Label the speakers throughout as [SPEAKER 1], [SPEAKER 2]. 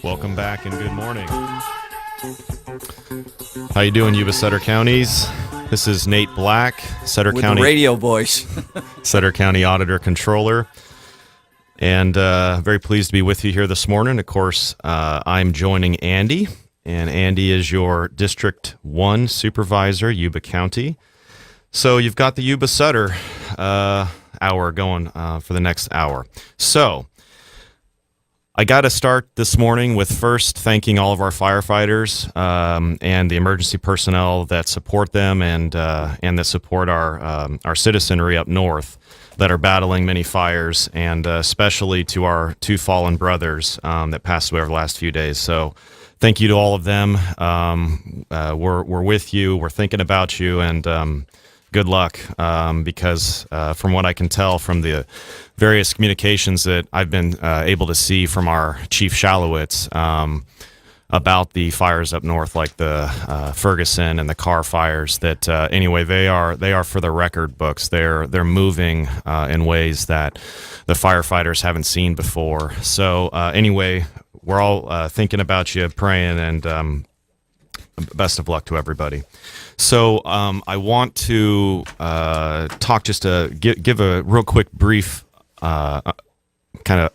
[SPEAKER 1] Welcome back and good morning. How you doing, Yuba Sutter Counties? This is Nate Black, Sutter
[SPEAKER 2] with
[SPEAKER 1] County
[SPEAKER 2] the radio voice.
[SPEAKER 1] Sutter County Auditor Controller, and very pleased to be with you here this morning. Of course, I'm joining Andy, and Andy is your District 1 Supervisor, Yuba County. So you've got the Yuba Sutter hour going for the next hour. So I got to start this morning with first thanking all of our firefighters and the emergency personnel that support them and that support our citizenry up north that are battling many fires, and especially to our two fallen brothers that passed away over the last few days. So thank you to all of them. We're with you. We're thinking about you, and good luck, because from what I can tell from the various communications that I've been able to see from our Chief Shalowitz about the fires up north, like the Ferguson and the Carr fires, that anyway, they are for the record books. They're moving in ways that the firefighters haven't seen before. So anyway, we're all thinking about you, praying, and best of luck to everybody. So I want to talk, just to give a real quick brief kind of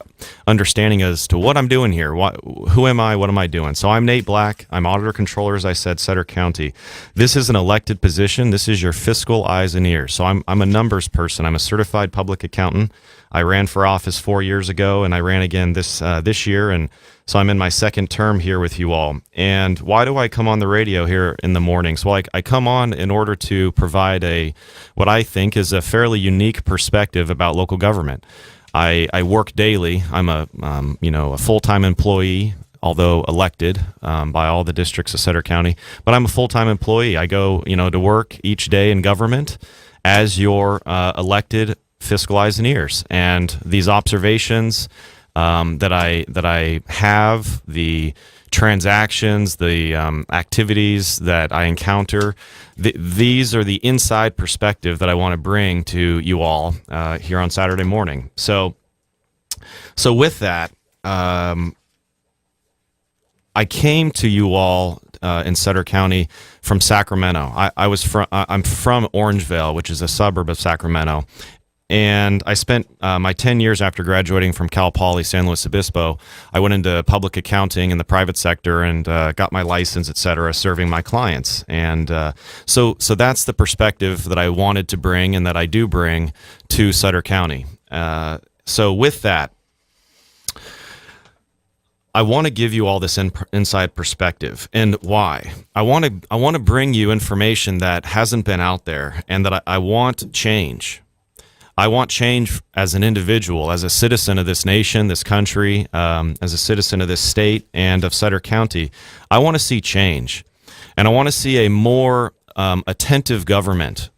[SPEAKER 1] understanding as to what I'm doing here. Who am I? What am I doing? So I'm Nate Black. I'm Auditor Controller, as I said, Sutter County. This is an elected position. This is your fiscal eyes and ears. So I'm a numbers person. I'm a certified public accountant. I ran for office 4 years ago, and I ran again this year, and so I'm in my second term here with you all. And why do I come on the radio here in the mornings? Well, I come on in order to provide what I think is a fairly unique perspective about local government. I work daily. I'm a full-time employee, although elected by all the districts of Sutter County, but I'm a full-time employee. I go to work each day in government as your elected fiscal eyes and ears, and these observations that I have, the transactions, the activities that I encounter, these are the inside perspective that I want to bring to you all here on Saturday morning. So with that, I came to you all in Sutter County from Sacramento. I'm from Orangevale, which is a suburb of Sacramento. And I spent my 10 years after graduating from Cal Poly San Luis Obispo. I went into public accounting in the private sector and got my license, et cetera, serving my clients. And so that's the perspective that I wanted to bring and that I do bring to Sutter County. So with that, I want to give you all this inside perspective. And why? I want to bring you information that hasn't been out there, and that I want change. I want change as an individual, as a citizen of this nation, this country, as a citizen of this state and of Sutter County. I want to see change, and I want to see a more attentive government.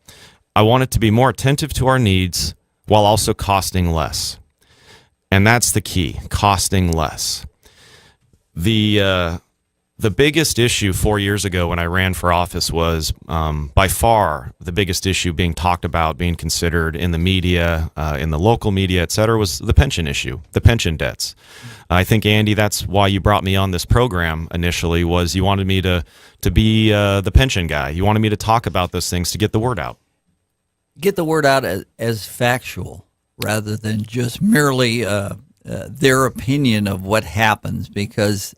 [SPEAKER 1] I want it to be more attentive to our needs while also costing less. And that's the key, costing less. The biggest issue 4 years ago when I ran for office was by far the biggest issue being talked about, being considered in the media, in the local media, et cetera, was the pension issue, the pension debts. I think, Andy, that's why you brought me on this program initially, was you wanted me to be the pension guy. You wanted me to talk about those things to get the word out.
[SPEAKER 2] Get the word out as factual rather than just merely their opinion of what happens, because,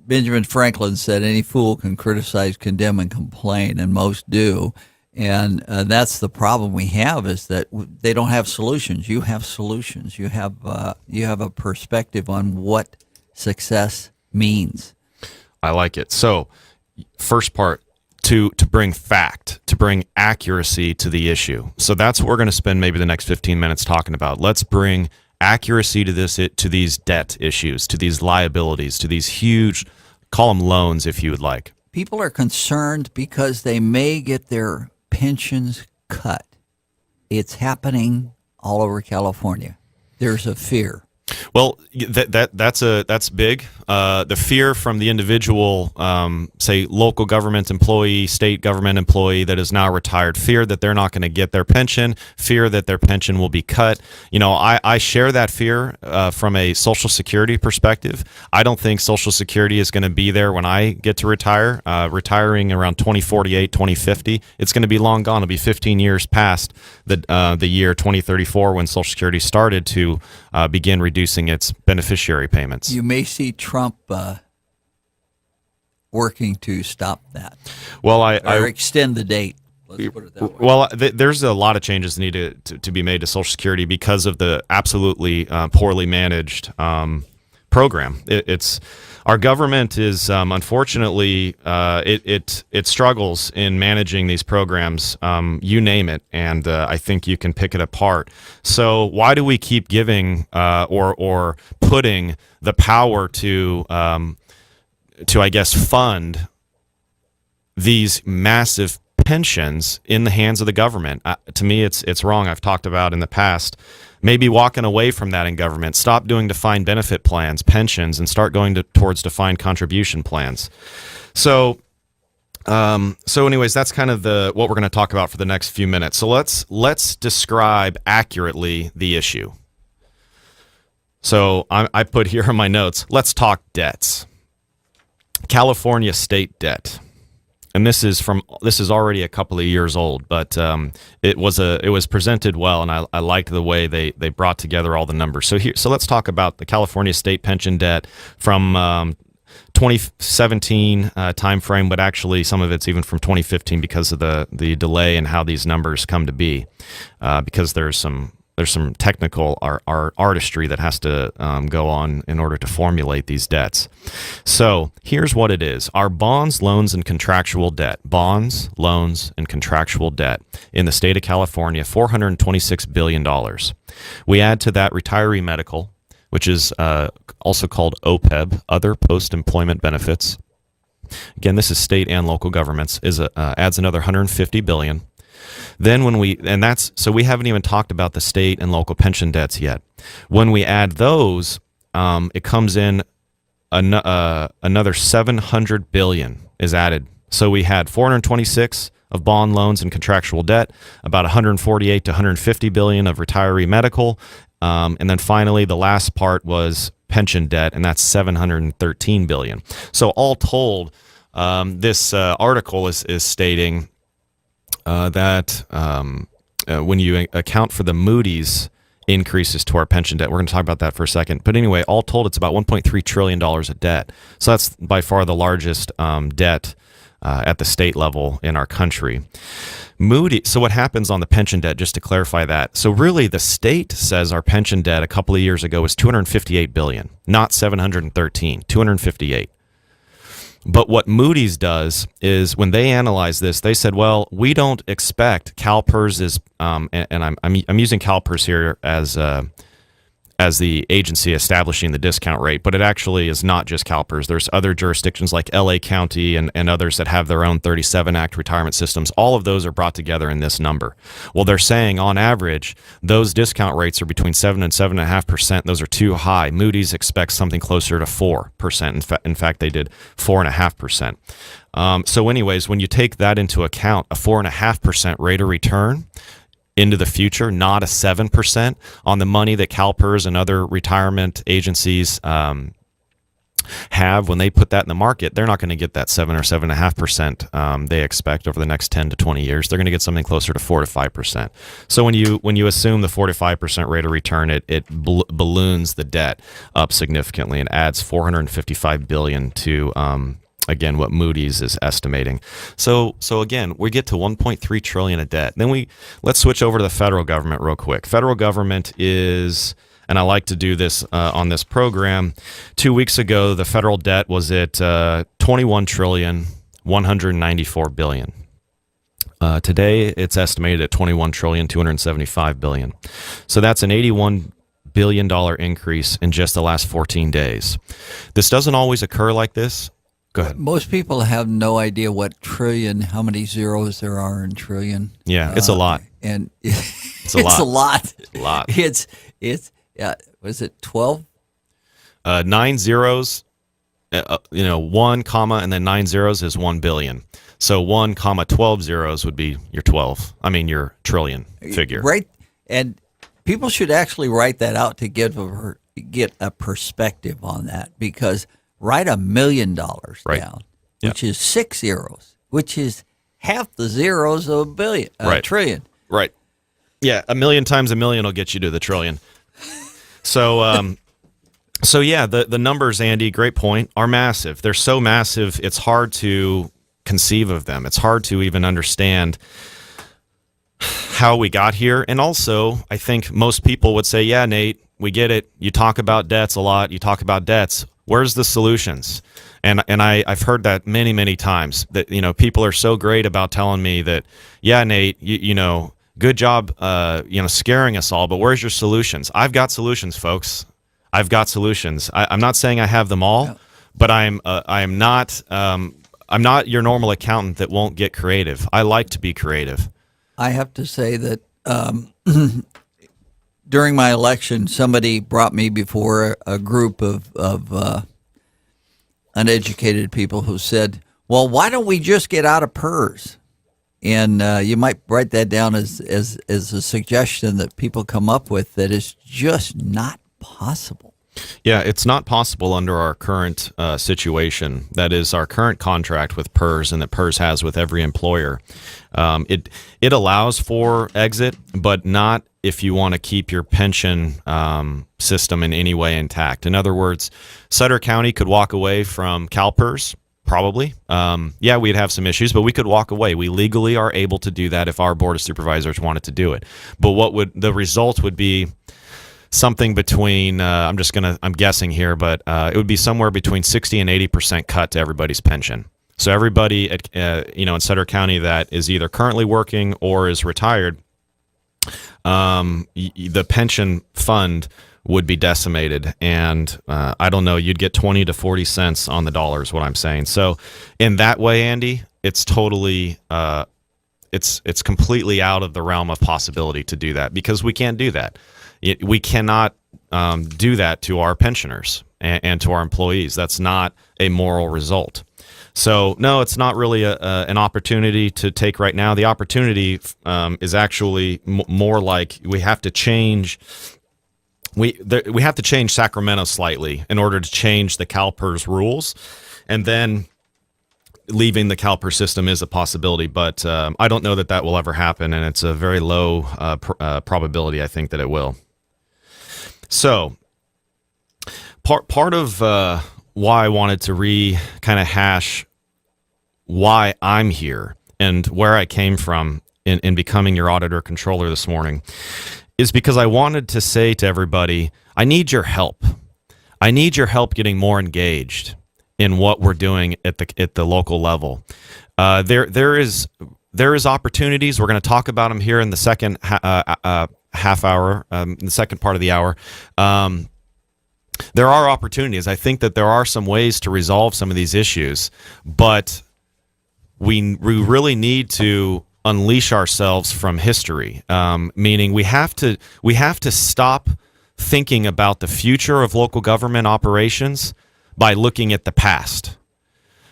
[SPEAKER 2] Benjamin Franklin said any fool can criticize, condemn, and complain, and most do. And that's the problem we have, is that they don't have solutions. You have solutions. You have a perspective on what success means.
[SPEAKER 1] I like it. So, first part, to bring fact, to bring accuracy to the issue. So that's what we're going to spend maybe the next 15 minutes talking about. Let's bring accuracy to these debt issues, to these liabilities, to these huge, call them loans if you would like.
[SPEAKER 2] People are concerned because they may get their pensions cut. It's happening all over California. There's a fear.
[SPEAKER 1] Well, that's big. The fear from the individual, say, local government employee, state government employee that is now retired, fear that they're not going to get their pension, fear that their pension will be cut. I share that fear from a Social Security perspective. I don't think Social Security is going to be there when I get to retire. Retiring around 2048, 2050, it's going to be long gone. It'll be 15 years past the year 2034 when Social Security started to begin reducing its beneficiary payments.
[SPEAKER 2] You may see Trump working to stop that.
[SPEAKER 1] Well,
[SPEAKER 2] or extend the date. Let's put it that way.
[SPEAKER 1] Well, there's a lot of changes that need to be made to Social Security because of the absolutely poorly managed program. It's our government is unfortunately it struggles in managing these programs. You name it, and I think you can pick it apart. So why do we keep giving or putting the power to I guess fund these massive pensions in the hands of the government? To me, it's wrong. I've talked about in the past maybe walking away from that in government. Stop doing defined benefit plans, pensions, and start going towards defined contribution plans. So anyways, that's kind of what we're going to talk about for the next few minutes. So let's describe accurately the issue. So I put here in my notes, let's talk debts. California state debt. And this is already a couple of years old, but it was presented well, and I liked the way they brought together all the numbers. So let's talk about the California state pension debt from 2017 timeframe, but actually some of it's even from 2015 because of the delay in how these numbers come to be, because there's some technical artistry that has to go on in order to formulate these debts. So here's what it is. Our bonds, loans, and contractual debt. Bonds, loans, and contractual debt in the state of California, $426 billion. We add to that retiree medical, which is also called OPEB, Other Post-Employment Benefits. Again, this is state and local governments, adds another $150 billion. Then we haven't even talked about the state and local pension debts yet. When we add those, it comes in another $700 billion is added. So we had 426 of bond, loans, and contractual debt, about 148 to 150 billion of retiree medical, and then finally the last part was pension debt, and that's 713 billion. So all told, this article is stating that when you account for the Moody's increases to our pension debt, we're going to talk about that for a second. But anyway, all told, it's about $1.3 trillion of debt. So that's by far the largest debt at the state level in our country. So what happens on the pension debt, just to clarify that? So really, the state says our pension debt a couple of years ago was $258 billion, not $713, $258. But what Moody's does is when they analyze this, they said, well, we don't expect CalPERS is, and I'm using CalPERS here as the agency establishing the discount rate, but it actually is not just CalPERS. There's other jurisdictions like LA County and others that have their own 37 Act retirement systems. All of those are brought together in this number. Well, they're saying on average, those discount rates are between 7 and 7.5%. Those are too high. Moody's expects something closer to 4%. In fact, they did 4.5%. So anyways, when you take that into account, a 4.5% rate of return into the future, not a 7% on the money that CalPERS and other retirement agencies have. When they put that in the market, they're not going to get that 7 or 7.5% they expect over the next 10 to 20 years. They're going to get something closer to 4 to 5%. So when you assume the 4 to 5% rate of return, it balloons the debt up significantly and adds $455 billion to again, what Moody's is estimating. So again, we get to 1.3 trillion of debt. Then let's switch over to the federal government real quick. Federal government is, and I like to do this on this program. 2 weeks ago, the federal debt was at 21 trillion 194 billion. Today, it's estimated at 21 trillion 275 billion. So that's an $81 billion increase in just the last 14 days. This doesn't always occur like this. Go ahead.
[SPEAKER 2] Most people have no idea what trillion, how many zeros there are in trillion.
[SPEAKER 1] Yeah, it's a lot.
[SPEAKER 2] And
[SPEAKER 1] it's a lot.
[SPEAKER 2] It's a lot.
[SPEAKER 1] It's a lot.
[SPEAKER 2] It's was it 12
[SPEAKER 1] Nine zeros, 1 comma and then 9 zeros is 1 billion. So 1 comma 12 zeros would be your trillion figure.
[SPEAKER 2] Right. And people should actually write that out to get a perspective on that, because write $1 million down, which is 6 zeros, which is half the zeros of a trillion.
[SPEAKER 1] Right. Yeah, 1 million times 1 million will get you to the trillion. So, the numbers, Andy, great point, are massive. They're so massive, it's hard to conceive of them. It's hard to even understand how we got here. And also, I think most people would say, yeah, Nate, we get it. You talk about debts a lot. You talk about debts. Where's the solutions? And I've heard that many, many times, that, people are so great about telling me that, yeah, Nate, good job, scaring us all, but where's your solutions? I've got solutions, folks. I've got solutions. I'm not saying I have them all, but I'm not your normal accountant that won't get creative. I like to be creative.
[SPEAKER 2] I have to say that during my election, somebody brought me before a group of uneducated people who said, well, why don't we just get out of PERS? And you might write that down as a suggestion that people come up with that is just not possible.
[SPEAKER 1] Yeah, it's not possible under our current situation. That is our current contract with PERS, and that PERS has with every employer. It allows for exit, but not if you want to keep your pension system in any way intact. In other words, Sutter County could walk away from CalPERS, probably. We'd have some issues, but we could walk away. We legally are able to do that if our board of supervisors wanted to do it. But the result would be something between, I'm guessing here, but it would be somewhere between 60 and 80% cut to everybody's pension. So everybody in Sutter County that is either currently working or is retired, the pension fund would be decimated, and I don't know, you'd get 20 to 40 cents on the dollar is what I'm saying. So in that way, Andy, it's totally it's completely out of the realm of possibility to do that, because we can't do that. We cannot do that to our pensioners and to our employees. That's not a moral result. So, no, it's not really an opportunity to take right now. The opportunity is actually more like we have to change. We have to change Sacramento slightly in order to change the CalPERS rules, and then leaving the CalPERS system is a possibility. But I don't know that will ever happen, and it's a very low probability, I think, that it will. So part of why I wanted to kind of hash why I'm here and where I came from in becoming your auditor controller this morning is because I wanted to say to everybody, I need your help. I need your help getting more engaged in what we're doing at the local level. There is opportunities. We're going to talk about them here in the second half hour, in the second part of the hour. There are opportunities. I think that there are some ways to resolve some of these issues, but we really need to unleash ourselves from history. Meaning we have to stop thinking about the future of local government operations by looking at the past,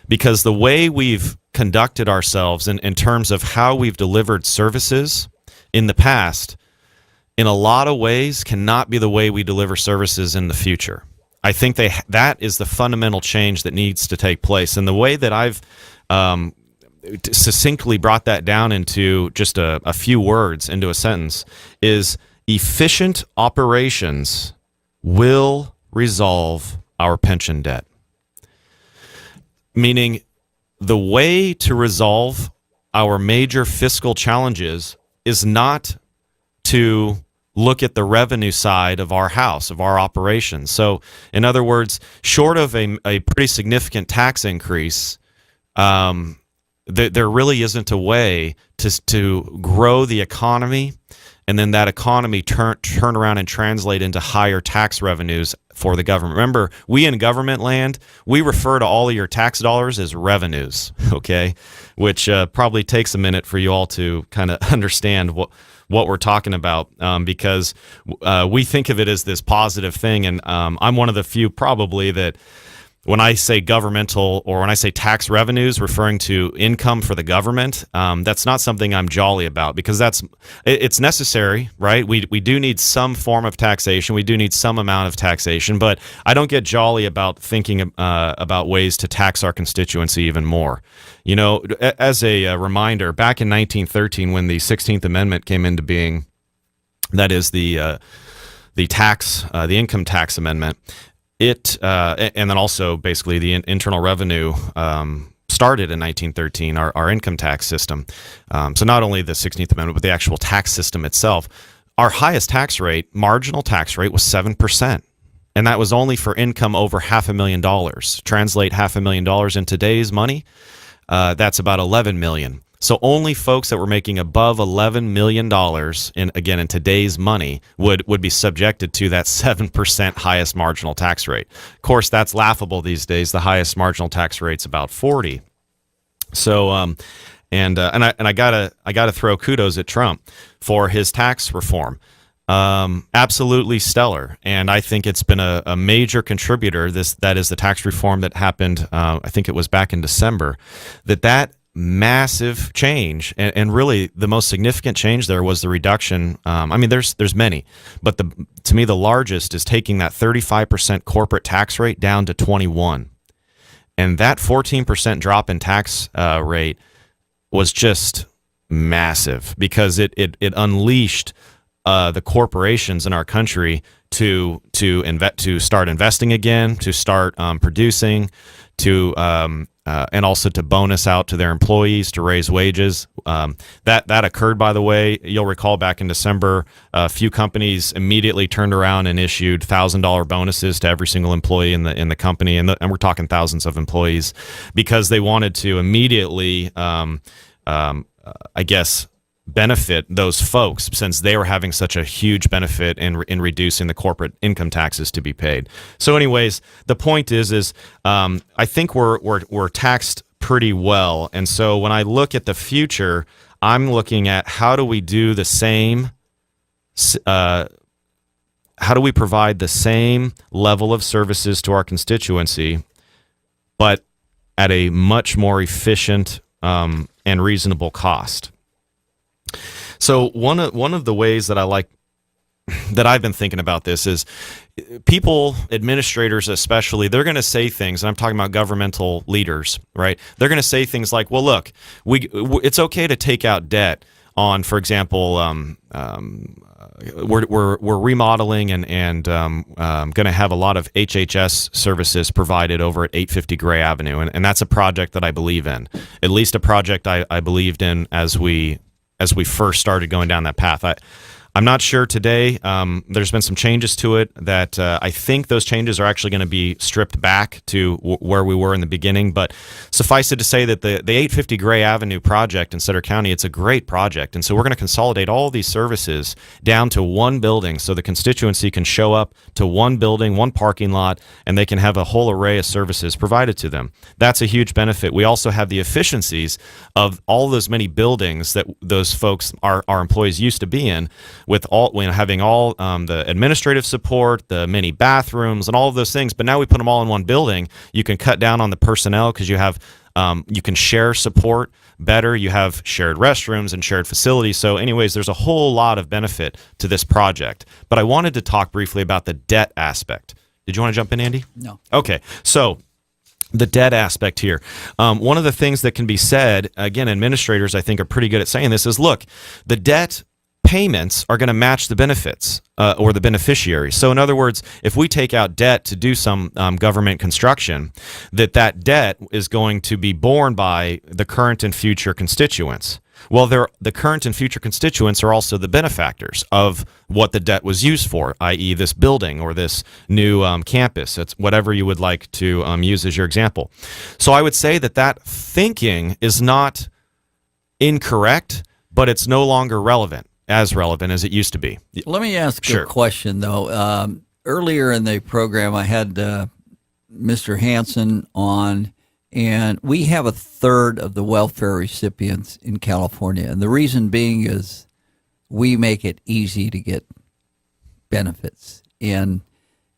[SPEAKER 1] because the way we've conducted ourselves in terms of how we've delivered services in the past, in a lot of ways, cannot be the way we deliver services in the future. I think that is the fundamental change that needs to take place. And the way that I've succinctly brought that down into just a few words, into a sentence, is efficient operations will resolve our pension debt. Meaning, the way to resolve our major fiscal challenges is not to look at the revenue side of our house, of our operations. So, in other words, short of a pretty significant tax increase, there really isn't a way to grow the economy and then that economy turn around and translate into higher tax revenues for the government. Remember, we in government land, we refer to all of your tax dollars as revenues, okay? Which probably takes a minute for you all to kind of understand what we're talking about, because we think of it as this positive thing, and I'm one of the few probably that when I say governmental or when I say tax revenues referring to income for the government, that's not something I'm jolly about, because it's necessary, right? We do need some form of taxation. We do need some amount of taxation, but I don't get jolly about thinking about ways to tax our constituency even more. You know, as a reminder, back in 1913, when the 16th Amendment came into being, that is the income tax amendment, and then also basically the Internal Revenue started in 1913, our income tax system. So not only the 16th Amendment, but the actual tax system itself. Our highest tax rate, marginal tax rate, was 7%. And that was only for income over $500,000. Translate $500,000 in today's money, that's about $11 million. So only folks that were making above $11 million in today's money would be subjected to that 7% highest marginal tax rate. Of course, that's laughable these days. The highest marginal tax rate's about 40. So, and I gotta throw kudos at Trump for his tax reform. Absolutely stellar, and I think it's been a major contributor. That is the tax reform that happened. I think it was back in December. That massive change, and really the most significant change there was the reduction. I mean, there's many, but to me the largest is taking that 35% corporate tax rate down to 21%, and that 14% drop in tax rate was just massive, because it unleashed the corporations in our country to start investing again, to start producing, and also to bonus out to their employees, to raise wages. That occurred, by the way. You'll recall back in December, a few companies immediately turned around and issued $1,000 bonuses to every single employee in the company, and we're talking thousands of employees, because they wanted to immediately, I guess, benefit those folks, since they were having such a huge benefit in reducing the corporate income taxes to be paid. So anyways, the point is I think we're taxed pretty well. And so when I look at the future, I'm looking at how do we do the same, how do we provide the same level of services to our constituency, but at a much more efficient and reasonable cost. So one of the ways that I've been thinking about this is people, administrators especially, they're going to say things, and I'm talking about governmental leaders, right? They're going to say things like, well, look, it's okay to take out debt on, for example, we're remodeling and going to have a lot of HHS services provided over at 850 Gray Avenue, and that's a project that I believe in, at least a project I believed in as we first started going down that path. I'm not sure today. There's been some changes to it that I think those changes are actually going to be stripped back to where we were in the beginning. But suffice it to say that the 850 Gray Avenue project in Sutter County, it's a great project. And so we're going to consolidate all these services down to one building, so the constituency can show up to one building, one parking lot, and they can have a whole array of services provided to them. That's a huge benefit. We also have the efficiencies of all those many buildings that those folks, our employees, used to be in, with having all the administrative support, the many bathrooms, and all of those things. But now we put them all in one building. You can cut down on the personnel, because you can share support better. You have shared restrooms and shared facilities. So anyways, there's a whole lot of benefit to this project. But I wanted to talk briefly about the debt aspect. Did you want to jump in, Andy?
[SPEAKER 2] No.
[SPEAKER 1] Okay. So the debt aspect here. One of the things that can be said, again, administrators I think are pretty good at saying this, is look, the debt payments are going to match the benefits or the beneficiaries. So in other words, if we take out debt to do some government construction, that debt is going to be borne by the current and future constituents. Well, the current and future constituents are also the benefactors of what the debt was used for, i.e. this building or this new campus. It's whatever you would like to use as your example. So I would say that thinking is not incorrect, but it's no longer relevant. as relevant as it used to be.
[SPEAKER 2] Let me ask
[SPEAKER 1] Sure.
[SPEAKER 2] a question, though. Earlier in the program, I had Mr. Hansen on, and we have a third of the welfare recipients in California. And the reason being is we make it easy to get benefits. And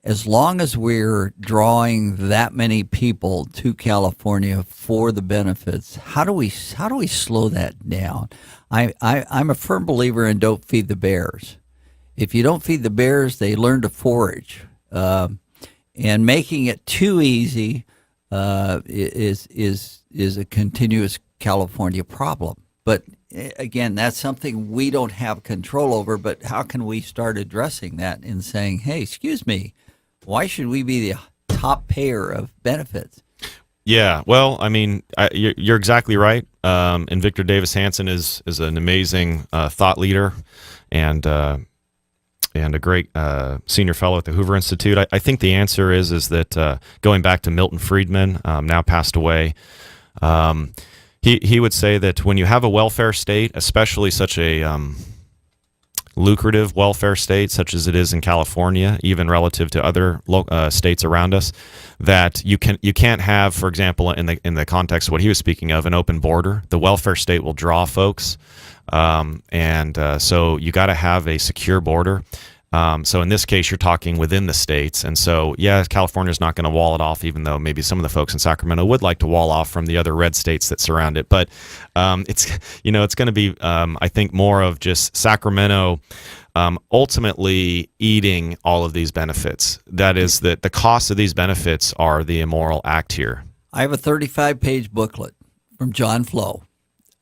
[SPEAKER 2] as long as we're drawing that many people to California for the benefits, how do we slow that down? I'm a firm believer in don't feed the bears. If you don't feed the bears, they learn to forage. And making it too easy is a continuous California problem. But again, that's something we don't have control over. But how can we start addressing that and saying, hey, excuse me, why should we be the top payer of benefits?
[SPEAKER 1] Yeah, well, I mean, you're exactly right. And Victor Davis Hanson is an amazing thought leader and a great senior fellow at the Hoover Institute. I think the answer is that going back to Milton Friedman, now passed away, he would say that when you have a welfare state, especially such a lucrative welfare state such as it is in California, even relative to other states around us, that you can't have, for example, in the context of what he was speaking of, an open border. The welfare state will draw folks, so you got to have a secure border. So in this case, you're talking within the states, and so California's not going to wall it off, even though maybe some of the folks in Sacramento would like to wall off from the other red states that surround it. But it's going to be, I think, more of just Sacramento ultimately eating all of these benefits. That is that the cost of these benefits are the immoral act here.
[SPEAKER 2] I have a 35-page booklet from John Flo,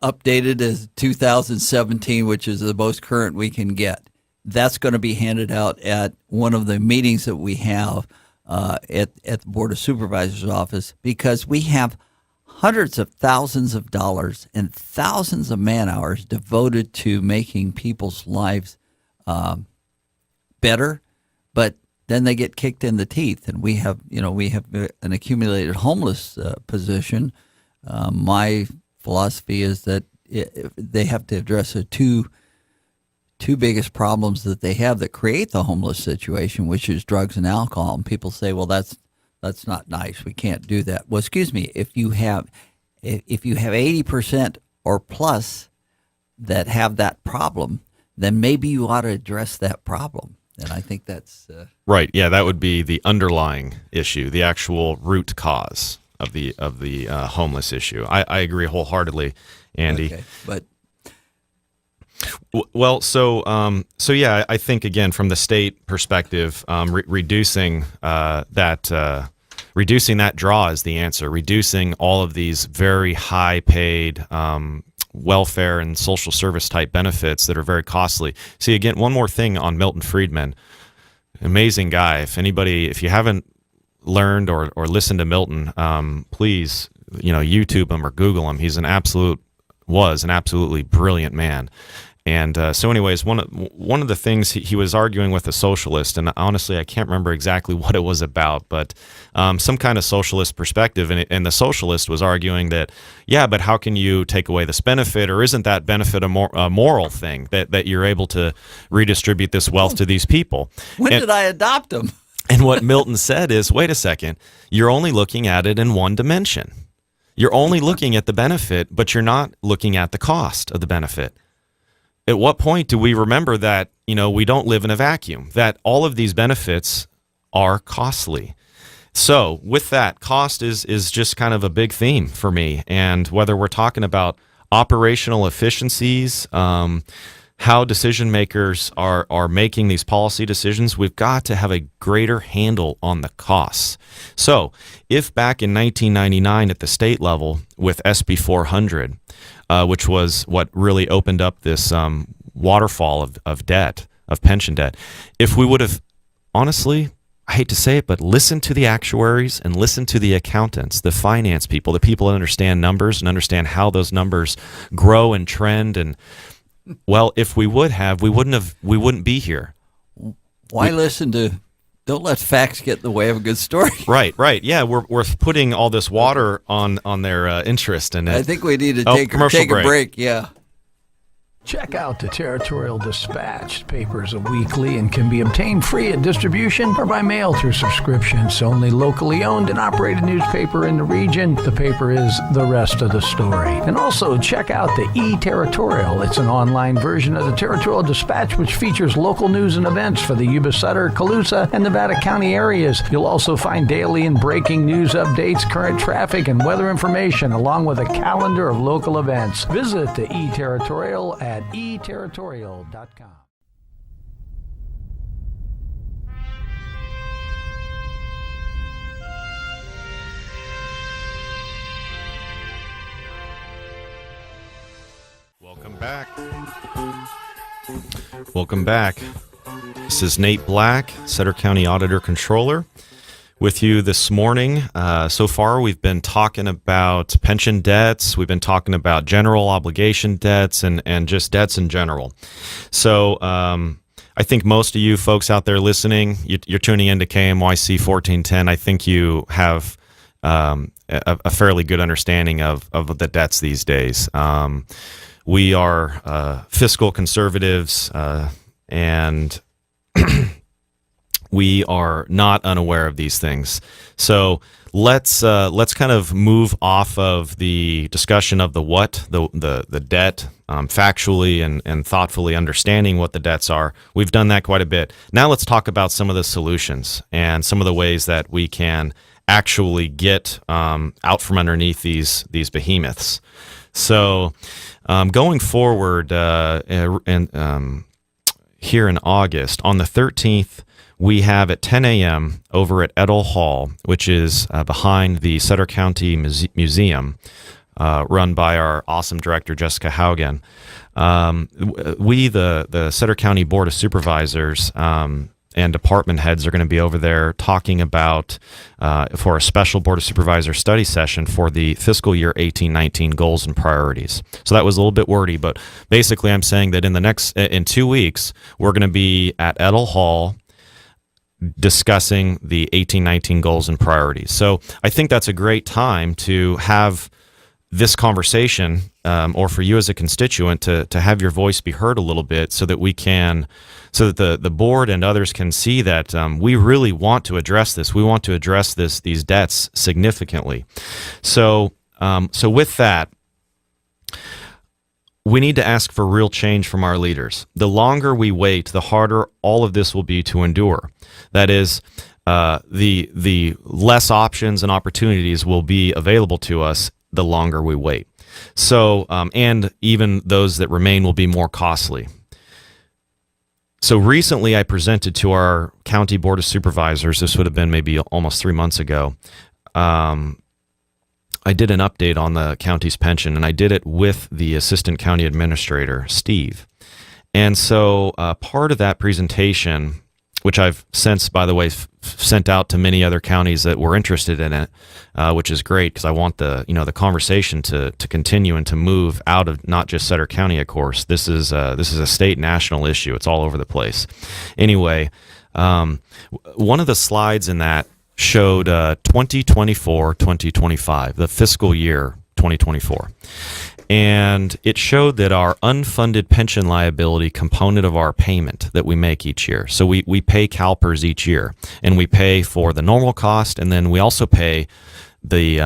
[SPEAKER 2] updated as 2017, which is the most current we can get. That's going to be handed out at one of the meetings that we have at the Board of Supervisors office, because we have hundreds of thousands of dollars and thousands of man hours devoted to making people's lives better, but then they get kicked in the teeth, and we have an accumulated homeless position. My philosophy is that they have to address the two biggest problems that they have that create the homeless situation, which is drugs and alcohol. And people say, well, that's not nice. We can't do that. Well, excuse me, if you have 80% or plus that have that problem, then maybe you ought to address that problem. And I think that's
[SPEAKER 1] right. Yeah, that would be the underlying issue, the actual root cause of the homeless issue. I agree wholeheartedly, Andy.
[SPEAKER 2] Okay, but
[SPEAKER 1] well, so yeah, I think again from the state perspective, reducing that draw is the answer. Reducing all of these very high paid welfare and social service type benefits that are very costly. See, again, one more thing on Milton Friedman, amazing guy. If you haven't learned or listened to Milton, please YouTube him or Google him. He's an absolutely brilliant man. And so anyways, one of the things he was arguing with a socialist, and honestly I can't remember exactly what it was about, but some kind of socialist perspective, and the socialist was arguing that, yeah, but how can you take away this benefit, or isn't that benefit a moral thing, that you're able to redistribute this wealth to these people?
[SPEAKER 2] When did I adopt them?
[SPEAKER 1] And what Milton said is, wait a second, you're only looking at it in one dimension. You're only looking at the benefit, but you're not looking at the cost of the benefit. At what point do we remember that, we don't live in a vacuum, that all of these benefits are costly? So with that, cost is just kind of a big theme for me. And whether we're talking about operational efficiencies, how decision makers are making these policy decisions, we've got to have a greater handle on the costs. So if back in 1999 at the state level with SB 400, which was what really opened up this waterfall of debt, of pension debt, if we would have, honestly, I hate to say it, but listen to the actuaries and listen to the accountants, the finance people, the people that understand numbers and understand how those numbers grow and trend. And well, if we wouldn't be here.
[SPEAKER 2] Why listen to? Don't let facts get in the way of a good story.
[SPEAKER 1] Right. Yeah, we're putting all this water on their interest, and
[SPEAKER 2] I think we need to take a break. Yeah.
[SPEAKER 3] Check out the Territorial Dispatch. Papers are weekly and can be obtained free at distribution or by mail through subscriptions. Only locally owned and operated newspaper in the region. The paper is the rest of the story. And also check out the E-Territorial. It's an online version of the Territorial Dispatch which features local news and events for the Yuba Sutter, Colusa, and Nevada County areas. You'll also find daily and breaking news updates, current traffic, and weather information, along with a calendar of local events. Visit the E-Territorial at eterritorial.com.
[SPEAKER 1] Welcome back. Welcome back. This is Nate Black, Sutter County Auditor Controller, with you this morning. So far, we've been talking about pension debts. We've been talking about general obligation debts and just debts in general. So I think most of you folks out there listening, you're tuning into KMYC 1410. I think you have a fairly good understanding of the debts these days. We are fiscal conservatives and we are not unaware of these things. So let's kind of move off of the discussion of the debt, factually and thoughtfully understanding what the debts are. We've done that quite a bit. Now let's talk about some of the solutions and some of the ways that we can actually get out from underneath these behemoths. So going forward, here in August, on the 13th, we have at 10 a.m. over at Edel Hall, which is behind the Sutter County Museum, run by our awesome director, Jessica Haugen. We, the Sutter County Board of Supervisors and department heads, are going to be over there talking about, for a special Board of Supervisors study session for the fiscal year 18-19 goals and priorities. So that was a little bit wordy, but basically I'm saying that in 2 weeks, we're going to be at Edel Hall discussing the 18-19 goals and priorities. So I think that's a great time to have this conversation, or for you as a constituent to have your voice be heard a little bit, so that the board and others can see that we really want to address this. We want to address these debts significantly. So with that, we need to ask for real change from our leaders. The longer we wait, the harder all of this will be to endure. That is, the less options and opportunities will be available to us the longer we wait. So, and even those that remain will be more costly. So recently I presented to our county board of supervisors, this would have been maybe almost 3 months ago, I did an update on the county's pension, and I did it with the assistant county administrator, Steve. And so part of that presentation, which I've since, by the way, sent out to many other counties that were interested in it, which is great because I want the conversation to continue and to move out of not just Sutter County, of course. This is a state national issue. It's all over the place. Anyway, one of the slides in that showed 2024-2025, the fiscal year 2024. And it showed that our unfunded pension liability component of our payment that we make each year. So we pay CalPERS each year, and we pay for the normal cost, and then we also pay the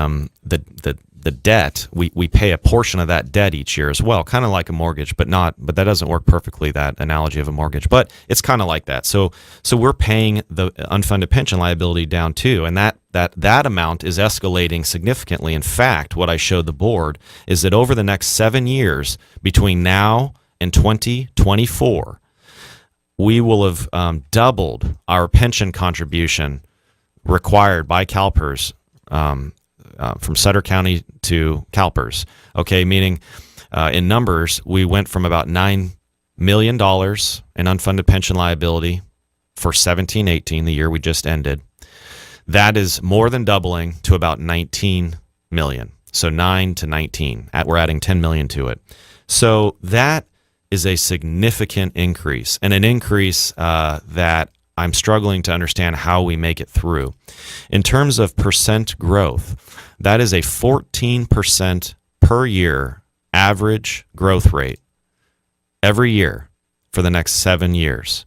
[SPEAKER 1] debt. We pay a portion of that debt each year as well, kind of like a mortgage, but that doesn't work perfectly, that analogy of a mortgage, but it's kind of like that. So we're paying the unfunded pension liability down too, and that amount is escalating significantly. In fact, what I showed the board is that over the next 7 years, between now and 2024, we will have doubled our pension contribution required by CalPERS from Sutter County to CalPERS. Okay, meaning in numbers, we went from about $9 million in unfunded pension liability for 17-18, the year we just ended. That is more than doubling to about 19 million. So 9 to 19. We're adding 10 million to it. So that is a significant increase, and an increase that I'm struggling to understand how we make it through. In terms of percent growth, that is a 14% per year average growth rate every year for the next 7 years.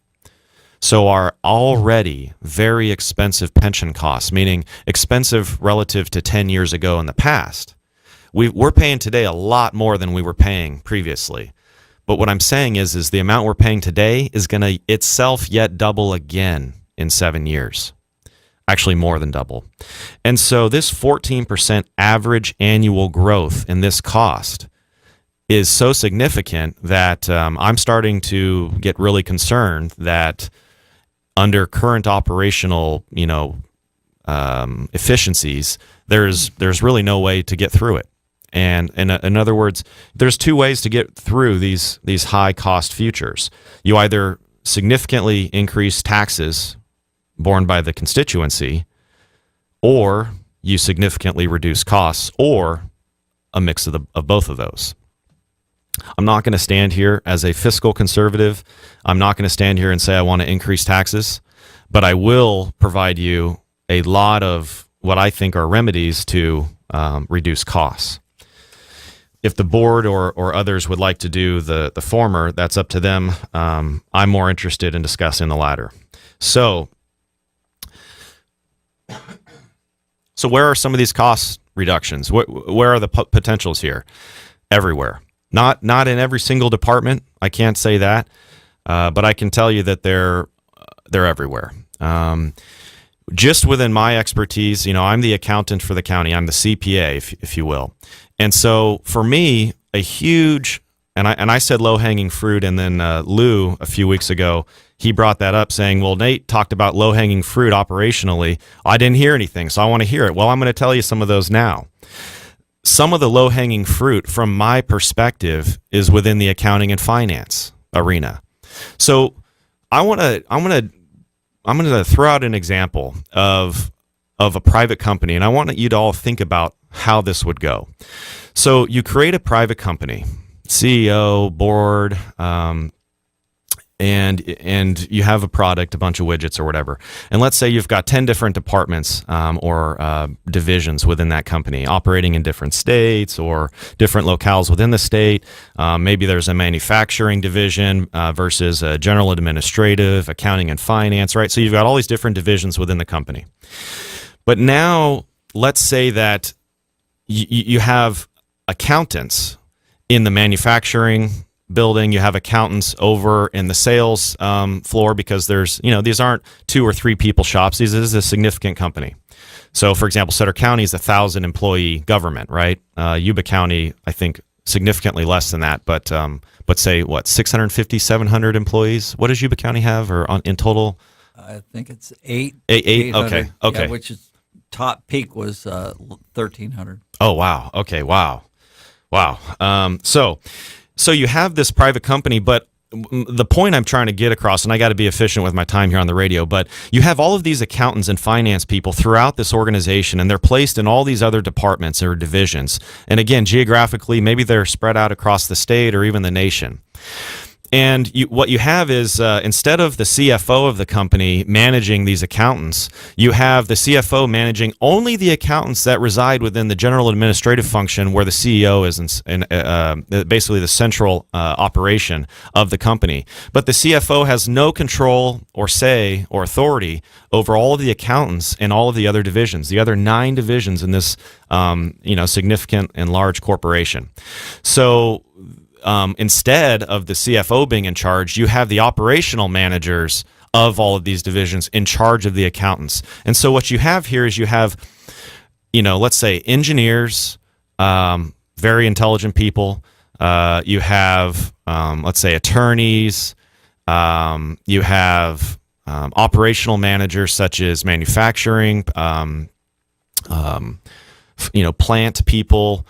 [SPEAKER 1] So our already very expensive pension costs, meaning expensive relative to 10 years ago in the past, we're paying today a lot more than we were paying previously. But what I'm saying is the amount we're paying today is going to itself yet double again in 7 years. Actually more than double. And so this 14% average annual growth in this cost is so significant that I'm starting to get really concerned that under current operational, efficiencies, there's really no way to get through it. And in other words, there's two ways to get through these high cost futures. You either significantly increase taxes borne by the constituency, or you significantly reduce costs, or a mix of both of those. I'm not going to stand here as a fiscal conservative. I'm not going to stand here and say I want to increase taxes, but I will provide you a lot of what I think are remedies to reduce costs. If the board or others would like to do the former, that's up to them. I'm more interested in discussing the latter. So where are some of these cost reductions? Where are the potentials here? Everywhere. Not in every single department. I can't say that, but I can tell you that they're everywhere. Just within my expertise, I'm the accountant for the county. I'm the CPA, if you will. And so for me, a huge, and I said low-hanging fruit, and then Lou a few weeks ago, he brought that up saying, well, Nate talked about low-hanging fruit operationally. I didn't hear anything, so I want to hear it. Well, I'm going to tell you some of those now. Some of the low-hanging fruit, from my perspective, is within the accounting and finance arena. So I'm going to throw out an example of a private company, and I want you to all think about how this would go. So you create a private company, CEO, board, and you have a product, a bunch of widgets or whatever. And let's say you've got 10 different departments or divisions within that company operating in different states or different locales within the state. Maybe there's a manufacturing division versus a general administrative, accounting and finance, right? So you've got all these different divisions within the company. But now let's say that you have accountants in the manufacturing building, you have accountants over in the sales floor, because there's, these aren't 2 or 3 people shops. This is a significant company. So, for example, Sutter County is 1,000 employee government, right? Yuba County, I think, significantly less than that, but say, 650, 700 employees? What does Yuba County have in total? I
[SPEAKER 2] think it's 8.
[SPEAKER 1] 8? Okay.
[SPEAKER 2] Yeah, which is top peak was 1,300.
[SPEAKER 1] Oh, wow. Okay, wow. So you have this private company, but the point I'm trying to get across, and I got to be efficient with my time here on the radio, but you have all of these accountants and finance people throughout this organization, and they're placed in all these other departments or divisions. And again, geographically, maybe they're spread out across the state or even the nation. And what you have is, instead of the CFO of the company managing these accountants, you have the CFO managing only the accountants that reside within the general administrative function, where the CEO is basically the central operation of the company. But the CFO has no control or say or authority over all of the accountants and all of the other divisions, the other 9 divisions in this significant and large corporation. So instead of the CFO being in charge, you have the operational managers of all of these divisions in charge of the accountants. And so what you have here is you have, let's say engineers, very intelligent people. You have, let's say attorneys. You have operational managers such as manufacturing, plant people.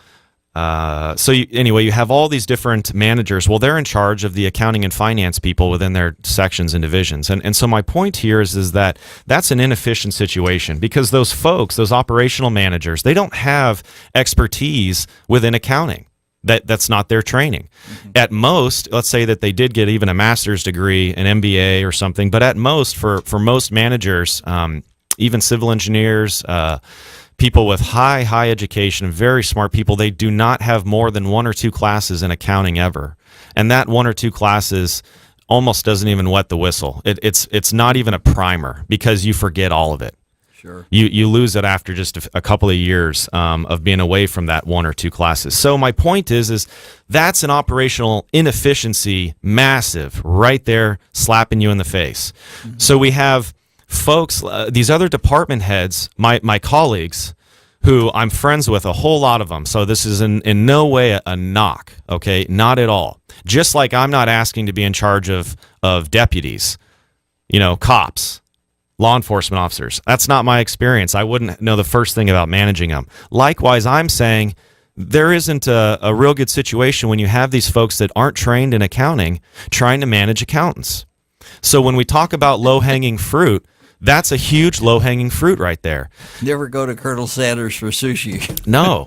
[SPEAKER 1] You have all these different managers. Well, they're in charge of the accounting and finance people within their sections and divisions. And so my point here is that that's an inefficient situation, because those folks, those operational managers, they don't have expertise within accounting. That's not their training. Mm-hmm. At most, let's say that they did get even a master's degree, an MBA or something, but at most, for most managers, even civil engineers, people with high education, very smart people, they do not have more than 1 or 2 classes in accounting ever. and that 1 or 2 classes almost doesn't even wet the whistle. It's not even a primer because you forget all of it.
[SPEAKER 2] Sure.
[SPEAKER 1] You lose it after just a couple of years of being away from that 1 or 2 classes. So my point is that's an operational inefficiency, massive, right there, slapping you in the face. Mm-hmm. So we have folks, these other department heads, my colleagues, who I'm friends with, a whole lot of them. So this is in no way a knock, okay? Not at all. Just like I'm not asking to be in charge of deputies, cops, law enforcement officers. That's not my experience. I wouldn't know the first thing about managing them. Likewise, I'm saying there isn't a real good situation when you have these folks that aren't trained in accounting trying to manage accountants. So when we talk about low-hanging fruit, that's a huge low-hanging fruit right there.
[SPEAKER 2] Never go to Colonel Sanders for sushi.
[SPEAKER 1] No.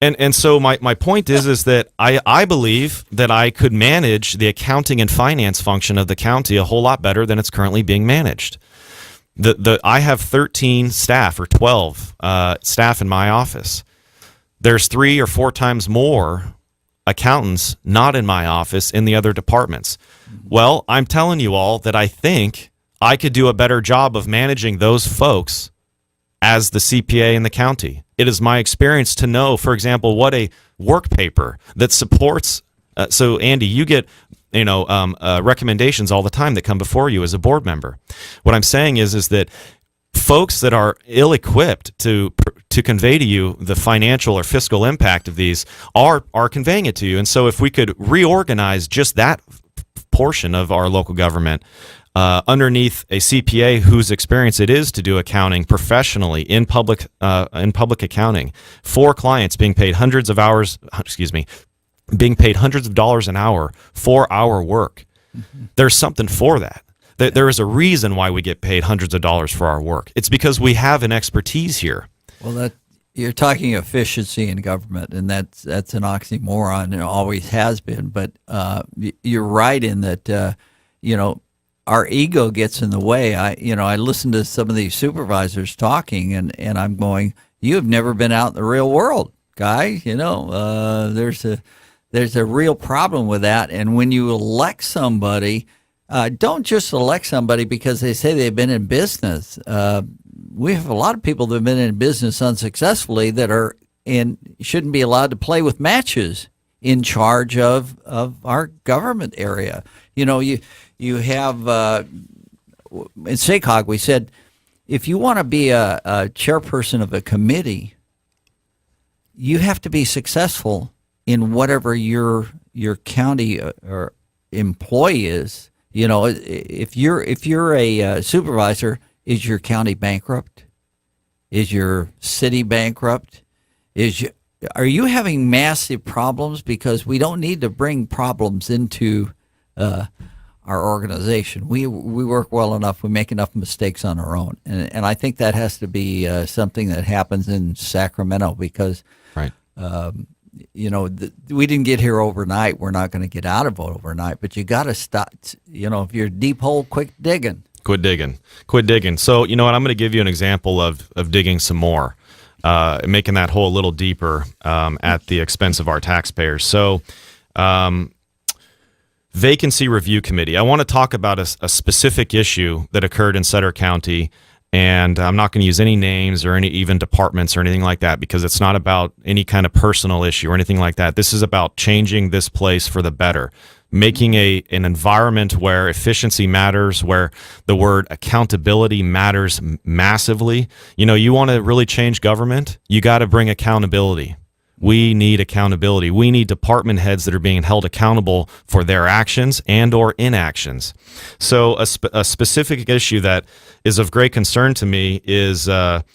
[SPEAKER 1] And so my point is that I believe that I could manage the accounting and finance function of the county a whole lot better than it's currently being managed. I have 13 staff or 12 staff in my office. There's 3 or 4 times more accountants not in my office in the other departments. Well, I'm telling you all that I think I could do a better job of managing those folks as the CPA in the county. It is my experience to know, for example, what a work paper that supports. So, Andy, you get recommendations all the time that come before you as a board member. What I'm saying is that folks that are ill-equipped to convey to you the financial or fiscal impact of these are conveying it to you. And so if we could reorganize just that portion of our local government underneath a CPA whose experience it is to do accounting professionally in public accounting for clients being paid hundreds of dollars an hour for our work. Mm-hmm. There's something for that. There is a reason why we get paid hundreds of dollars for our work. It's because we have an expertise here. Well,
[SPEAKER 2] you're talking efficiency in government, and that's an oxymoron, and it always has been. But you're right in that, our ego gets in the way. I listen to some of these supervisors talking, and I'm going, you have never been out in the real world, guy. There's a real problem with that. And when you elect somebody, don't just elect somebody because they say they've been in business. We have a lot of people that have been in business unsuccessfully that shouldn't be allowed to play with matches in charge of our government area. You have in SACOG, we said, if you want to be a chairperson of a committee, you have to be successful in whatever your county or employee is. If you're a supervisor, is your county bankrupt? Is your city bankrupt? Are you having massive problems? Because we don't need to bring problems into our organization. We work well enough. We make enough mistakes on our own, and I think that has to be something that happens in Sacramento because,
[SPEAKER 1] right.
[SPEAKER 2] We didn't get here overnight. We're not going to get out of it overnight. But you got to stop. If you're a deep hole, quit digging.
[SPEAKER 1] Quit digging. So you know what? I'm going to give you an example of digging some more, making that hole a little deeper at the expense of our taxpayers. So. Vacancy Review Committee. I want to talk about a specific issue that occurred in Sutter County, and I'm not going to use any names or any even departments or anything like that because it's not about any kind of personal issue or anything like that. This is about changing this place for the better, making an environment where efficiency matters, where the word accountability matters massively. You want to really change government, you got to bring accountability. We need accountability. We need department heads that are being held accountable for their actions and or inactions. So a specific issue that is of great concern to me is the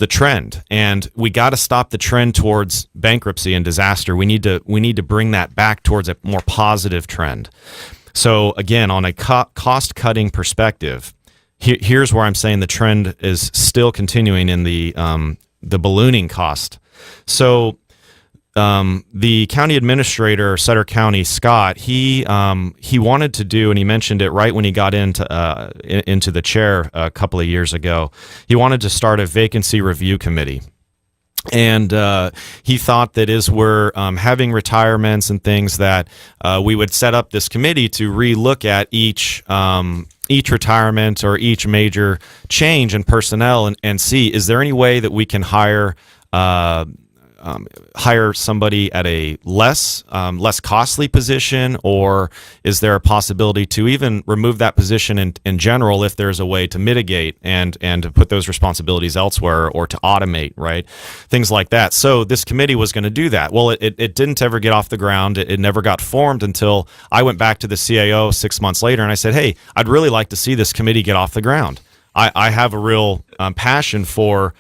[SPEAKER 1] trend, and we got to stop the trend towards bankruptcy and disaster. We need to bring that back towards a more positive trend. So again, on a cost-cutting perspective, here's where I'm saying the trend is still continuing in the ballooning cost. So the county administrator, Sutter County, Scott, he wanted to do, and he mentioned it right when he got into the chair a couple of years ago, he wanted to start a vacancy review committee. And he thought that as we're having retirements and things, that we would set up this committee to relook at each retirement or each major change in personnel and see, is there any way that we can hire somebody at a less costly position, or is there a possibility to even remove that position in general if there's a way to mitigate and to put those responsibilities elsewhere, or to automate, right? Things like that. So this committee was going to do that. Well, it didn't ever get off the ground. It never got formed until I went back to the CAO 6 months later and I said, hey, I'd really like to see this committee get off the ground. I have a real passion for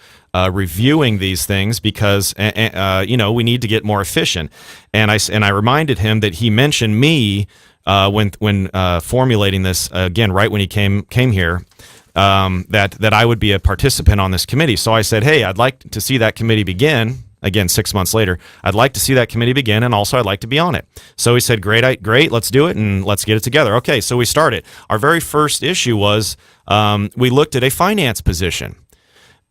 [SPEAKER 1] reviewing these things because we need to get more efficient. And I reminded him that he mentioned me when formulating this again, right when he came here, that I would be a participant on this committee. So I said, hey, I'd like to see that committee begin. Again, 6 months later, I'd like to see that committee begin, and also I'd like to be on it. So he said, great, let's do it, and let's get it together. Okay, so we started. Our very first issue was we looked at a finance position.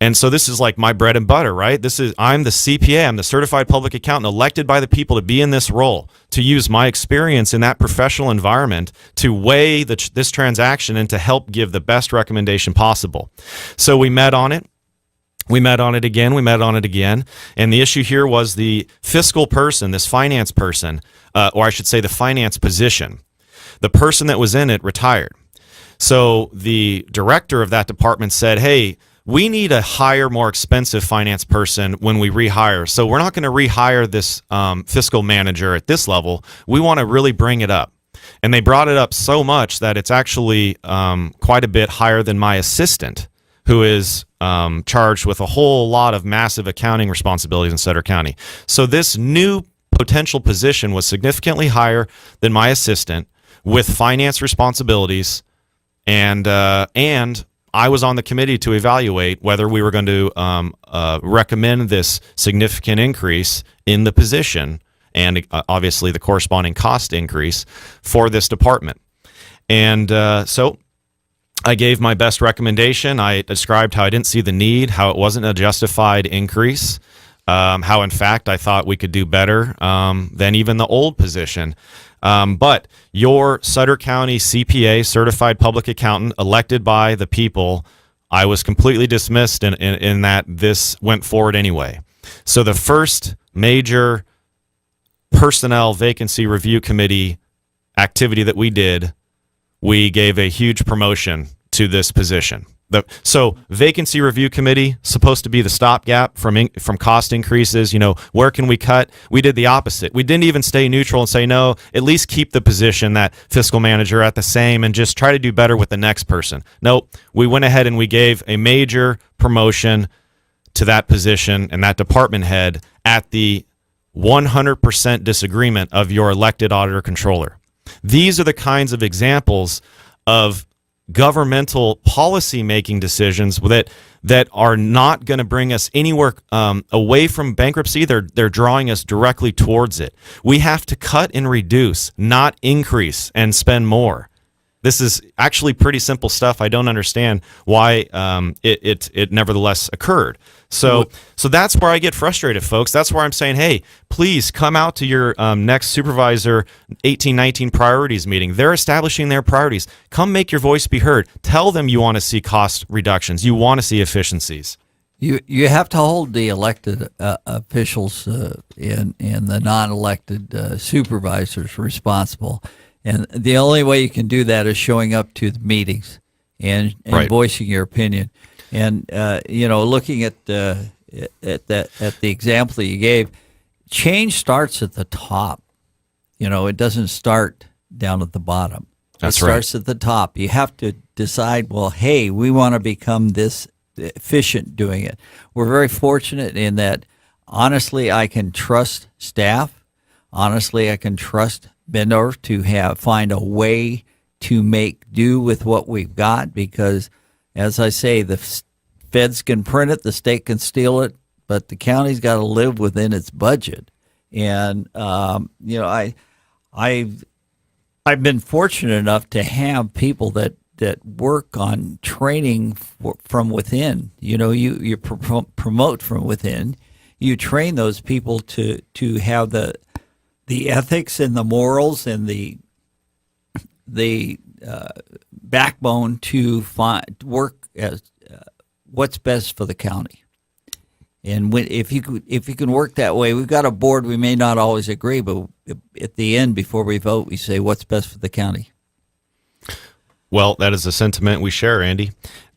[SPEAKER 1] And so this is like my bread and butter, right? I'm the CPA, I'm the certified public accountant elected by the people to be in this role, to use my experience in that professional environment to weigh this transaction and to help give the best recommendation possible. So we met on it. We met on it again. And the issue here was the fiscal person, this finance person, or I should say the finance position. The person that was in it retired. So the director of that department said, hey, we need a higher, more expensive finance person when we rehire. So we're not going to rehire this fiscal manager at this level. We want to really bring it up. And they brought it up so much that it's actually quite a bit higher than my assistant, who is charged with a whole lot of massive accounting responsibilities in Sutter County. So this new potential position was significantly higher than my assistant, with finance responsibilities, and I was on the committee to evaluate whether we were going to recommend this significant increase in the position and obviously the corresponding cost increase for this department. And so I gave my best recommendation. I described how I didn't see the need, how it wasn't a justified increase, how in fact I thought we could do better than even the old position. But your Sutter County CPA, certified public accountant, elected by the people, I was completely dismissed in that this went forward anyway. So the first major personnel vacancy review committee activity that we did, we gave a huge promotion to this position. So vacancy review committee, supposed to be the stopgap from cost increases. Where can we cut? We did the opposite. We didn't even stay neutral and say, no, at least keep the position, that fiscal manager, at the same and just try to do better with the next person. Nope. We went ahead and we gave a major promotion to that position and that department head at the 100% disagreement of your elected auditor controller. These are the kinds of examples of governmental policy-making decisions that are not going to bring us anywhere away from bankruptcy. They're drawing us directly towards it. We have to cut and reduce, not increase and spend more. This is actually pretty simple stuff. I don't understand why it nevertheless occurred. So that's where I get frustrated, folks. That's where I'm saying, hey, please come out to your next supervisor 1819 priorities meeting. They're establishing their priorities. Come make your voice be heard. Tell them you want to see cost reductions. You want to see efficiencies.
[SPEAKER 2] You have to hold the elected officials and the non-elected supervisors responsible. And the only way you can do that is showing up to the meetings and
[SPEAKER 1] right.
[SPEAKER 2] voicing your opinion. And looking at the example that you gave, change starts at the top. It doesn't start down at the bottom.
[SPEAKER 1] That's
[SPEAKER 2] it starts at the top. You have to decide, well, hey, we want to become this efficient doing it. We're very fortunate in that, honestly, I can trust staff. Honestly, I can trust vendors to find a way to make do with what we've got, because, as I say, the feds can print it, the state can steal it, but the county's got to live within its budget. And I've been fortunate enough to have people that work on training from within. You promote from within. you train those people to have the ethics and the morals and the backbone to work as what's best for the county. And if you can work that way, we've got a board. We may not always agree, but at the end, before we vote, we say what's best for the county.
[SPEAKER 1] Well, that is a sentiment we share, Andy.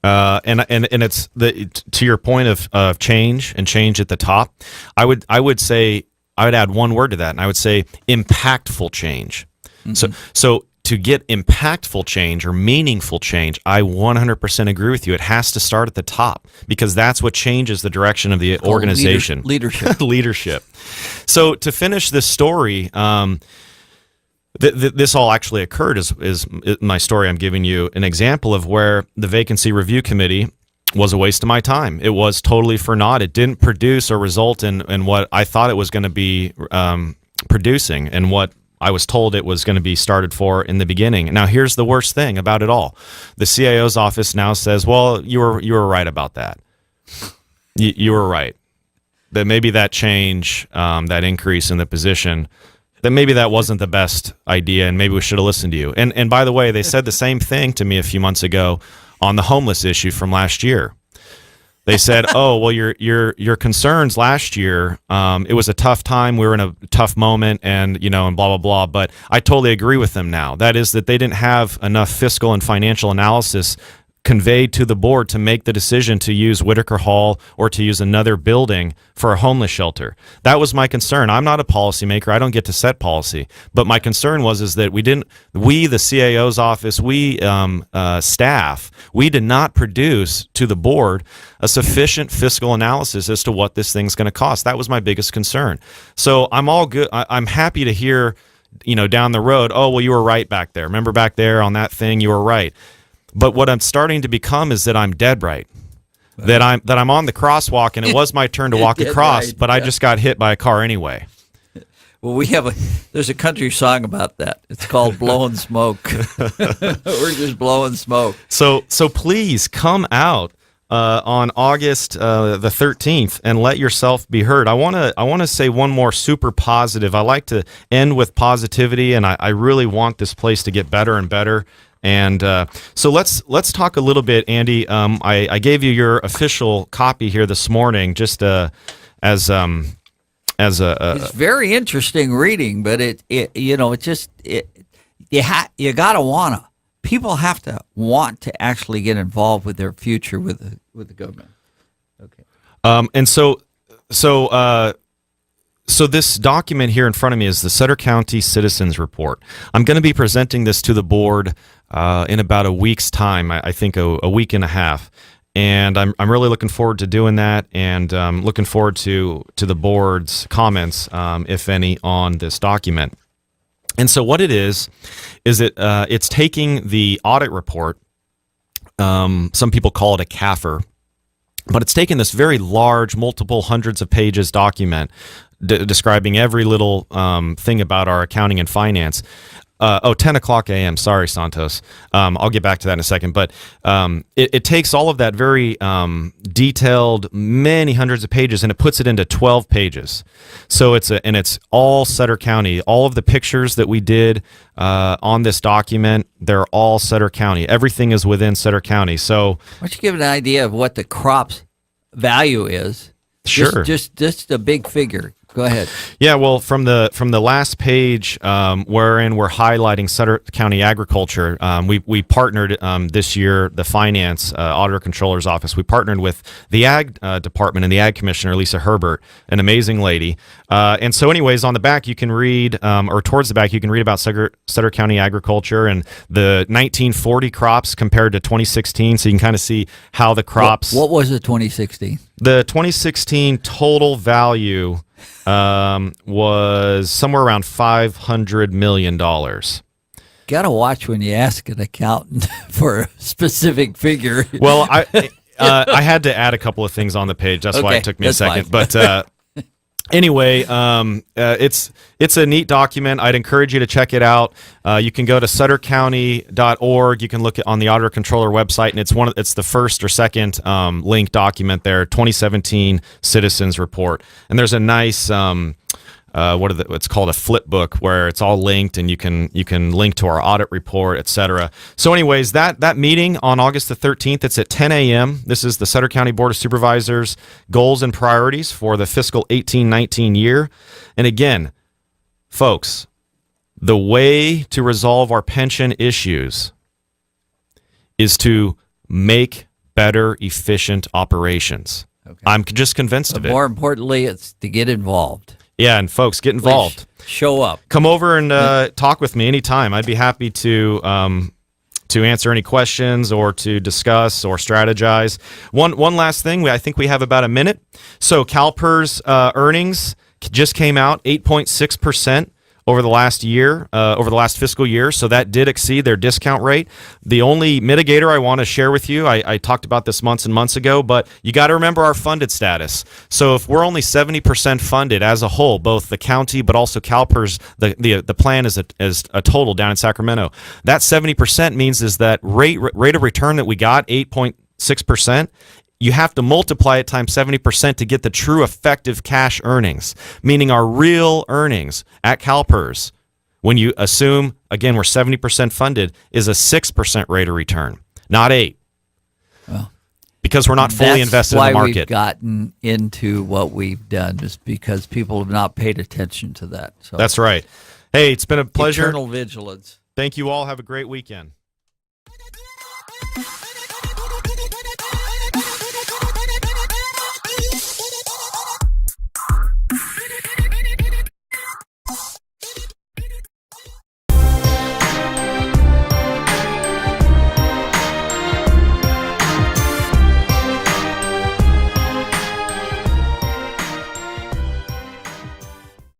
[SPEAKER 1] And it's to your point of change and change at the top. I would add one word to that, and I would say impactful change. Mm-hmm. So to get impactful change or meaningful change, I 100% agree with you. It has to start at the top because that's what changes the direction of the organization.
[SPEAKER 2] Leadership.
[SPEAKER 1] Leadership. So to finish this story, this all actually occurred is my story. I'm giving you an example of where the Vacancy Review Committee was a waste of my time. It was totally for naught. It didn't produce or result in what I thought it was going to be producing and what I was told it was going to be started for in the beginning. Now, here's the worst thing about it all. The CIO's office now says, well, you were right about that. You were right. That maybe that change, that increase in the position, that maybe that wasn't the best idea and maybe we should have listened to you. And by the way, they said the same thing to me a few months ago on the homeless issue from last year. They said, "Oh, well, your concerns last year. It was a tough time. We were in a tough moment, and and blah blah blah." But I totally agree with them now. That is that they didn't have enough fiscal and financial analysis conveyed to the board to make the decision to use Whitaker Hall or to use another building for a homeless shelter. That was my concern. I'm not a policymaker. I don't get to set policy. But my concern is that we, the CAO's office, staff, we did not produce to the board a sufficient fiscal analysis as to what this thing's going to cost. That was my biggest concern. So I'm all good. I'm happy to hear, down the road, oh, well, you were right back there. Remember back there on that thing, you were right. But what I'm starting to become is that I'm dead right. That I'm on the crosswalk and it was my turn to walk across,
[SPEAKER 2] right,
[SPEAKER 1] but I just got hit by a car anyway.
[SPEAKER 2] Well, there's a country song about that. It's called Blowing Smoke. We're just blowing smoke.
[SPEAKER 1] So please come out on August the 13th and let yourself be heard. I want to say one more super positive. I like to end with positivity, and I really want this place to get better and better. And so let's talk a little bit, Andy. I gave you your official copy here this morning, just as a.
[SPEAKER 2] It's very interesting reading, but you gotta wanna. People have to want to actually get involved with their future with the government. Okay.
[SPEAKER 1] And so this document here in front of me is the Sutter County Citizens Report. I'm going to be presenting this to the board in about a week's time, I think a week and a half. And I'm really looking forward to doing that, and looking forward to the board's comments, if any, on this document. And so what it is that it's taking the audit report, some people call it a CAFR, but it's taken this very large, multiple hundreds of pages document describing every little thing about our accounting and finance. 10 o'clock a.m. Sorry, Santos. I'll get back to that in a second. But it takes all of that very detailed, many hundreds of pages, and it puts it into 12 pages. So it's all Sutter County. All of the pictures that we did on this document, they're all Sutter County. Everything is within Sutter County. So
[SPEAKER 2] why don't you give an idea of what the crop's value is?
[SPEAKER 1] Sure.
[SPEAKER 2] Just a big figure. Go ahead.
[SPEAKER 1] Yeah, well, from the last page, wherein we're highlighting Sutter County agriculture, we partnered this year, the Finance Auditor Controller's Office. We partnered with the Ag Department and the Ag Commissioner, Lisa Herbert, an amazing lady. And so, anyways, on the back you can read, or towards the back you can read about Sutter County agriculture and the 1940 crops compared to 2016. So you can kind of see how the crops.
[SPEAKER 2] What was the 2016?
[SPEAKER 1] The 2016 total value was somewhere around $500 million.
[SPEAKER 2] Gotta watch when you ask an accountant for a specific figure.
[SPEAKER 1] Well, I had to add a couple of things on the page. That's why it took me a second. Fine. But Anyway, it's a neat document. I'd encourage you to check it out. You can go to suttercounty.org. You can look on the Auditor Controller website, and it's the first or second link document there, 2017 Citizens Report. And there's a nice it's called a flip book where it's all linked, and you can link to our audit report, etc. So anyways, that meeting on August the 13th, it's at 10 a.m. This is the Sutter County Board of Supervisors goals and priorities for the fiscal 18-19 year. And again, folks, the way to resolve our pension issues is to make better, efficient operations. Okay. I'm just convinced of it.
[SPEAKER 2] More importantly, it's to get involved.
[SPEAKER 1] Yeah, and folks, get involved.
[SPEAKER 2] Please show up.
[SPEAKER 1] Come over and talk with me anytime. I'd be happy to answer any questions or to discuss or strategize. One last thing. I think we have about a minute. So CalPERS earnings just came out 8.6% over the last year, over the last fiscal year. So that did exceed their discount rate. The only mitigator I want to share with you, I talked about this months and months ago, but you got to remember our funded status. So if we're only 70% funded as a whole, both the county but also CalPERS, the plan is a total down in Sacramento. That 70% means is that rate of return that we got, 8.6%, you have to multiply it times 70% to get the true effective cash earnings, meaning our real earnings at CalPERS, when you assume, again, we're 70% funded, is a 6% rate of return, not 8%.
[SPEAKER 2] Well,
[SPEAKER 1] because we're not fully invested in the market.
[SPEAKER 2] That's why we've gotten into what we've done, is because people have not paid attention to that. So
[SPEAKER 1] that's right. Hey, it's been a pleasure.
[SPEAKER 2] Eternal vigilance.
[SPEAKER 1] Thank you all. Have a great weekend.